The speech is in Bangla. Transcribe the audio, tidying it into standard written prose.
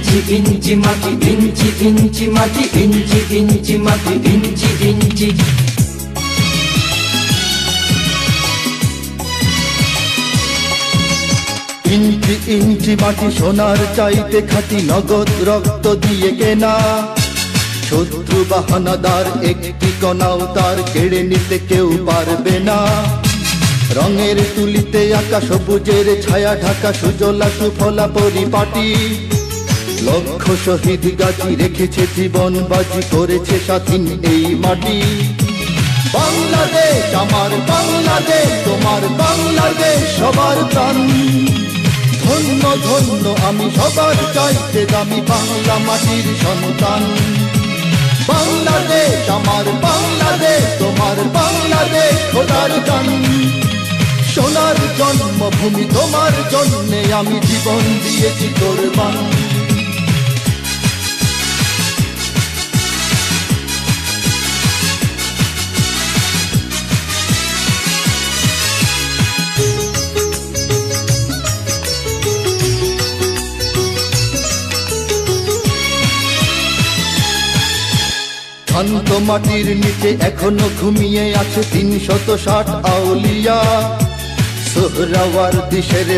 ইঞ্চি ইঞ্চি মাটি, ইঞ্চি ইঞ্চি মাটি, ইঞ্চি ইঞ্চি মাটি, ইঞ্চি ইঞ্চি। ইঞ্চি ইঞ্চি মাটি সোনার চাইতে খাঁটি, নগদ রক্ত দিয়ে কেনা। শত্রু বাহানাদার একটি কণাও তার কেড়ে নিতে কেউ পারবে না। রঙের তুলিতে আঁকা সবুজের ছায়া ঢাকা সুজলা সুফলা পরিপাটি। লক্ষ শহীদ গাজী রেখেছে জীবন বাজি, করেছে স্বাধীন এই মাটি। বাংলাদেশ আমার বাংলাদেশ, তোমার বাংলাদেশ সবার প্রাণ। ধন্য ধন্য আমি সবার চাইতে দামি বাংলা মাটির সন্তান। বাংলাদেশ আমার বাংলাদেশ, তোমার বাংলাদেশ খোদার গান। সোনার জন্মভূমি তোমার জন্যে আমি জীবন দিয়েছি কোরবান। শান্ত মাটির নিচে এখনো ঘুমিয়ে আছে ৩৬০ আউলিয়া। সোহরাওয়ার্দী শেরে